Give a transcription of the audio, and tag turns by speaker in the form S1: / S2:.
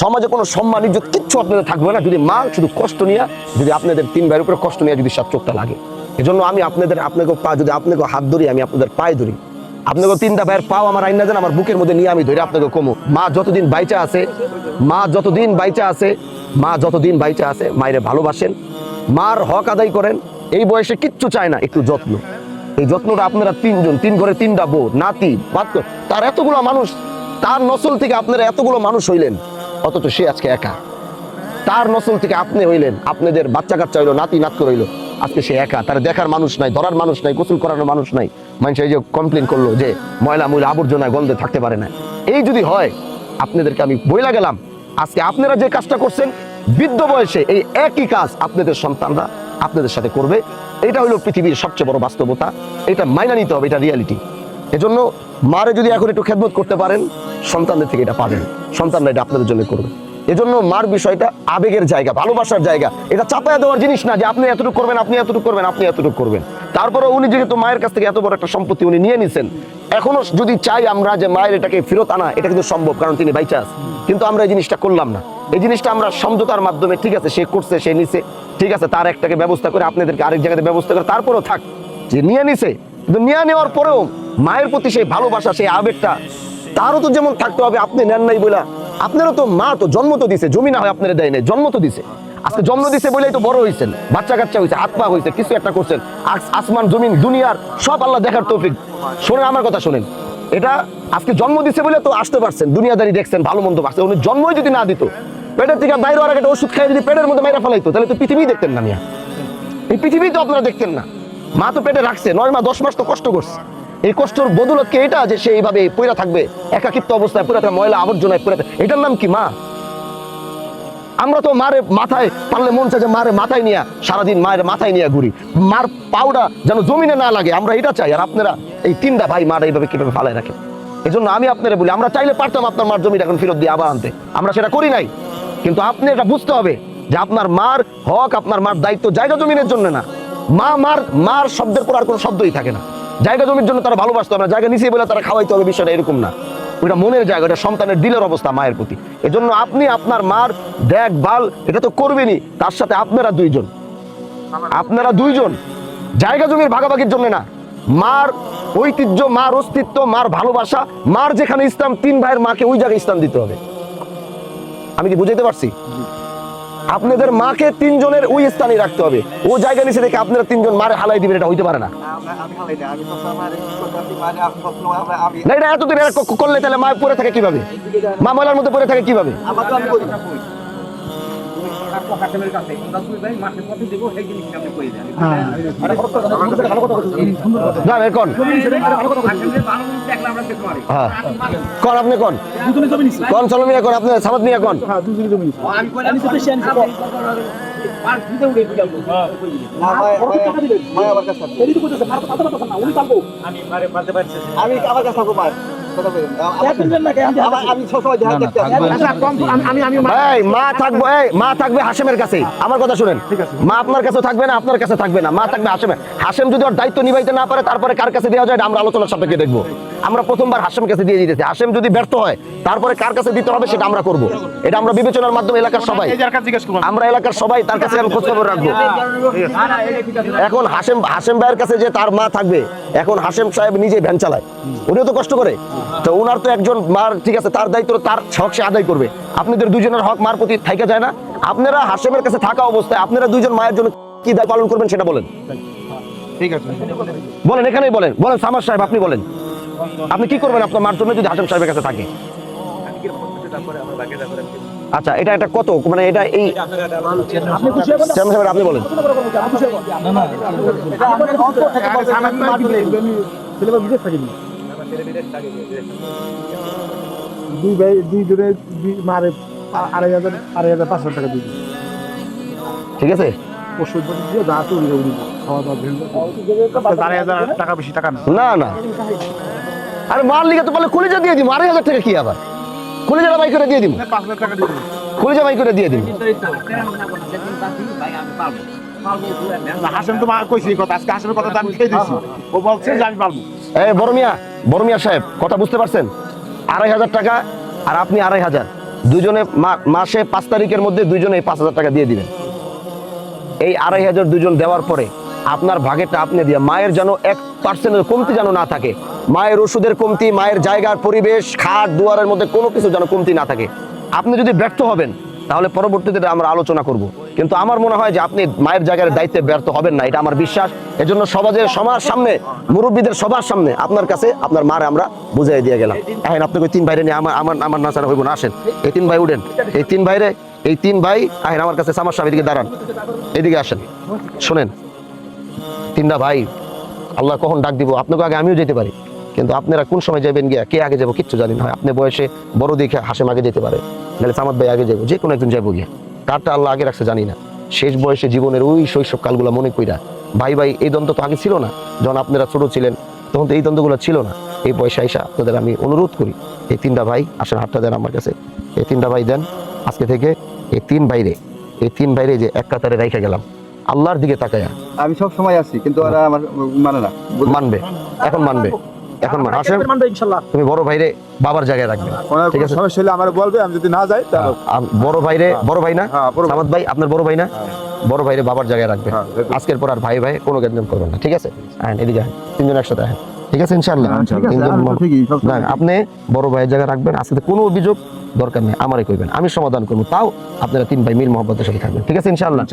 S1: সমাজে কোনো সম্মান ইজ্জত কিচ্ছু আপনাদের থাকবে না যদি মা শুধু কষ্ট নিয়ে, যদি আপনাদের 3 ভাইয়ের উপরে কষ্ট নিয়ে যদি 7 চোখটা লাগে। এজন্য আমি আপনাকে পা, যদি আপনাকে হাত ধরি, আমি আপনাদের পায়ে ধরি, আপনাকে 3টা ভাইয়ের পাও আমার আইনা দেন, আমার বুকের মধ্যে নিয়ে আমি ধরে আপনাকে কমো। মা যতদিন বাইচা আছে, মায়ের ভালোবাসেন, মার হক আদায় করেন। এই বয়সে কিচ্ছু চায় না, একটু যত্ন। এই যত্নটা আপনারা 3 জন, 3 ঘরে 3টা বউ, নাতি, বাচ্চা, তার এতগুলো মানুষ, তার নসল থেকে আপনারা এতগুলো মানুষ হইলেন, অথচ সে আজকে একা। তার নসল থেকে আপনি হইলেন, আপনাদের বাচ্চা কাচ্চা হইলো, নাতি নাতক হইলো, আজকে সে একা। তার দেখার মানুষ নাই, ধরার মানুষ নাই, গোসল করানোর মানুষ নাই। মানুষ এই যে কমপ্লেন করলো যে ময়লা আবর্জনায় গন্ধে থাকতে পারে না। এই যদি হয়, আপনাদেরকে আমি বইলা গেলাম, আজকে আপনারা যে কাজটা করছেন বৃদ্ধ বয়সে, এই একই কাজ আপনাদের সন্তানরা আপনাদের সাথে করবে। এটা হলো পৃথিবীর সবচেয়ে বড় বাস্তবতা। এটা মাইনা নিতে হবে, এটা রিয়ালিটি। এজন্য মারে যদি এখন একটু খেদমত করতে পারেন, সন্তানদের থেকে এটা পাবেন, সন্তানরা এটা আপনাদের জন্য করবে। এজন্য মার বিষয়টা আবেগের জায়গা, ভালোবাসার জায়গা। এটা চাপায়া দেওয়ার জিনিস না যে আপনি এতটুকু করবেন, আপনি এতটুকু করবেন, আপনি এতটুকু করবেন। তারপরে উনি যেহেতু মায়ের কাছ থেকে এত বড় একটা সম্পত্তি উনি নিয়ে নিছেন, এখনো যদি চাই আমরা যে মায়ের এটাকে ফেরত আনা, এটা কিন্তু সম্ভব, কারণ তিনি বাইচা আছে। কিন্তু আমরা এই জিনিসটা করলাম না। এই জিনিসটা আমরা সমঝোতার মাধ্যমে, ঠিক আছে সে করছে, সে নিছে, ঠিক আছে তার একটাকে ব্যবস্থা করে আপনাদেরকে আরেক জায়গাতে ব্যবস্থা করে, তারপরেও থাক যে নিয়ে নিছে। কিন্তু নিয়ে নেওয়ার পরেও মায়ের প্রতি সেই ভালোবাসা, সেই আবেগটা তারও তো যেমন থাকতে হবে। আপনি নেন নাই বলে, আপনারও তো মা তো জন্ম তো দিছে, জমি না হয় আপনারা দেয় নাই, জন্ম তো দিছে। আজকে জন্ম দিছে বলেই তো বড় হয়েছেন, বাচ্চা কাচ্চা হয়েছে, হাত পা হয়েছে, কিছু একটা করছেন। আসমান জমিন দুনিয়ার সব আল্লাহ দেখার তৌফিক। শোনেন আমার কথা শোনেন, এটা আজকে জন্ম দিছে বলে তো আসতে পারছেন, দুনিয়াদারি দেখছেন, ভালো মন্দ পাচ্ছেন। উনি জন্মই যদি না দিত, পেটের থেকে বাইরে আর একটা ওষুধ খাই যদি পেটের মধ্যে মেরে ফেলাইতো, তাহলে তো পৃথিবী দেখতেন না। এই পৃথিবী তো আপনারা দেখতেন না। মা তো পেটে রাখছে 9 মাস 10 মাস তো কষ্ট করছে। এই কষ্টের বদৌলতকে এটা যে সে এইভাবে পড়ে থাকবে, একাকিত্ব অবস্থায় পড়ে থাকবে, ময়লা আবর্জনায় পড়ে থাকবে, এটার নাম কি মা? আমরা তো মারে মাথায় পারলে মন চায় যে মারে মাথায় নিয়ে সারাদিন মায়ের মাথায় নিয়ে ঘুরি, মার পাউডা যেন জমিনে না লাগে, আমরা এটা চাই। আর আপনারা এই 3টা ভাই মারা এইভাবে কিভাবে ফালায় রাখেন? এই জন্য আমি আপনারা বলি, আমরা চাইলে পারতাম আপনার মার জমিটা এখন ফেরত দিয়ে আবার আনতে, আমরা সেটা করি নাই। কিন্তু আপনি এটা বুঝতে হবে যে আপনার মার হক, আপনার মার দায়িত্ব জায়গা জমিনের জন্য না। মার শব্দের পর আর কোনো শব্দই থাকে না। জায়গা জমির জন্য তারা ভালোবাসতে হবে না, জায়গা নিচে বলে তারা খাওয়াইতে হবে, বিষয়টা এরকম না। ওইটা মনের জায়গা, ওটা সন্তানের দিলের অবস্থা মায়ের প্রতি। এজন্য আপনি আপনার মার দেখভাল এটা তো করবেনই, তার সাথে আপনারা দুইজন জায়গা জমির ভাগাভাগির জন্য না, মার ঐতিহ্য, মার অস্তিত্ব, মার ভালোবাসা, মার যেখানে স্থান, 3 ভাইয়ের মাকে ওই জায়গায় স্থান দিতে হবে। আমি কি বুঝাইতে পারছি? আপনাদের মাকে 3 জনের ওই স্থানে রাখতে হবে। ও জায়গা নিচে দেখে আপনারা 3 জন মারে হালাই দিবেন, এটা হইতে পারে না। এটা এতদিন করলে তাহলে মা পড়ে থাকে কিভাবে? মা ময়লার মধ্যে পড়ে থাকে কিভাবে? মা থাকবে হাশেমের কাছে। আমার কথা শুনেন, মা আপনার কাছে থাকবে না, আপনার কাছে থাকবে না, মা থাকবে হাশেমের। হাশেম যদি ওর দায়িত্ব নিভাইতে না পারে, তারপরে কার কাছে দেওয়া যায় আমরা আলোচনার সাপেক্ষে দেখবো। আমরা প্রথমবার হাশেম কাছে দিয়ে দিতেছি, হাশেম যদি ব্যর্থ হয় তারপরে কার কাছে দিতে হবে সেটা আমরা করব। এটা আমরা বিবেচনার মাধ্যমে এলাকার সবাই, আমরা এলাকার সবাই তার কাছে খোঁজ খবর রাখবো। এখন হাশেম ভাইয়ের কাছে যে তার মা থাকবে, এখন হাশেম সাহেব নিজে ভ্যান চালায়, উনিও তো কষ্ট করে, তো ওনার তো একজন মার, ঠিক আছে তার দায়িত্ব, তার হক সে আদায় করবে। আপনাদের 2 জনের হক মার প্রতি থাইকা যায় না? আপনারা হাশেমের কাছে থাকা অবস্থায় আপনারা 2 জন মায়ের জন্য কি দায় পালন করবেন সেটা বলেন। ঠিক আছে বলেন, এখানেই বলেন সামার সাহেব আপনি বলেন, আপনি কি করবেন আপনার মার জন্য যদি হাশেম সাহেবের কাছে থাকে? আচ্ছা, এটা একটা কত, মানে এটা এই আপনি বলেন। ঠিক আছে, না না, আরে মার লিগে তো বলে কলিজা দিয়ে দিব, 2,500 টাকা কি আবার কলিজা বাই করে দিয়ে দিব, 5 লাখ টাকা দিয়ে দিব, কলিজা বাই করে দিয়ে দিব। হাসেম তো কইছি কথা, আজকে হাসেমের কথা আমি খেয়ে দিছি, ও বলছে যে আমি পারবো। এই বড় মিয়া সাহেব কথা বুঝতে পারছেন? 2,500 টাকা আর আপনি 2,500, দুজনে মাসে 5 তারিখের মধ্যে দুজনে 5,000 টাকা দিয়ে দিবেন। এই 2,500 দুজন দেওয়ার পরে আপনার ভাগেরটা আপনি দিয়ে মায়ের যেন 1% কমতি যেন না থাকে। মায়ের ওষুধের কমতি, মায়ের জায়গার পরিবেশ, খাট দুয়ারের মধ্যে কোনো কিছু যেন কমতি না থাকে। আপনি যদি ব্যর্থ হবেন তাহলে পরবর্তীতে আমরা আলোচনা করব, কিন্তু আমার মনে হয় যে আপনি মায়ের জায়গার দায়িত্বে ব্যর্থ হবেন না, এটা আমার বিশ্বাস। এজন্য সবার সামনে, মুরব্বীদের সবার সামনে আপনার কাছে আপনার মারে আমরা বুঝাই দিয়ে গেলাম। এখন আপনাকে 3 ভাইরে নিয়ে আমার না ছাড়া হইব না। আসেন, এই 3 ভাই উঠেন, এই তিন ভাই আহেন আমার কাছে। সামার সাহেব এদিকে দাঁড়ান, এদিকে আসেন। শোনেন, 3টা ভাই আল্লাহ কখন ডাক দিব আপনাকে আগে আমিও যেতে পারি, কিন্তু আপনারা কোন সময় যাবেন গিয়া কে আগে যাবো কিচ্ছু জানি না। হয় আপনি বয়সে বড় দেখে হাসেম আগে যেতে পারে, নাহলে সামাদ ভাই আগে যাবো, যে কোনো একজন যাবো গিয়া। কারটা আল্লাহ আগে রাখছে জানি না। শেষ বয়সে জীবনের ওই শৈশব কালগুলো মনে কইরা ভাই এই দ্বন্দ্ব তো আগে ছিল না। যখন আপনারা ছোট ছিলেন তখন তো এই দ্বন্দ্বগুলো ছিল না। এই বয়সে আইসা আপনাদের আমি অনুরোধ করি, এই 3টা ভাই আসেন, হাতটা দেন আমার কাছে। এই 3টা ভাই দেন আজকে থেকে। এই 3 ভাইরে যে এক কাতারে রেখে গেলাম আল্লাহর দিকে তাকায়া।
S2: আমি সব সময় আছি, কিন্তু ওরা আমার মানে না।
S1: মানবে, এখন মানবে। আসেন, তুমি বড় ভাইরে বাবার জায়গায় রাখবেন, ঠিক আছে?
S2: সমস্যা হলে আমার বলবে, আমি যদি না যাই তাহলে
S1: বড় ভাই না সামাদ ভাই, আপনার বড় ভাই না? বড় ভাইরে বাবার জায়গায় রাখবেন। আজকের পর আর ভাই কোনো গ্যাঞ্জাম করবেন না, ঠিক আছে? হ্যাঁ, এদিকে আসেন, 3 জন একসাথে আসেন, ঠিক আছে? ইনশাআল্লাহ আপনি বড় ভাইয়ের জায়গায় রাখবেন। আজকে কোনো অভিযোগ দরকার নেই, আমারই কইবেন, আমি সমাধান করবো। তাও আপনারা 3 ভাই মিল মহব্বতের সাথে থাকবেন, ঠিক আছে? ইনশাআল্লাহ।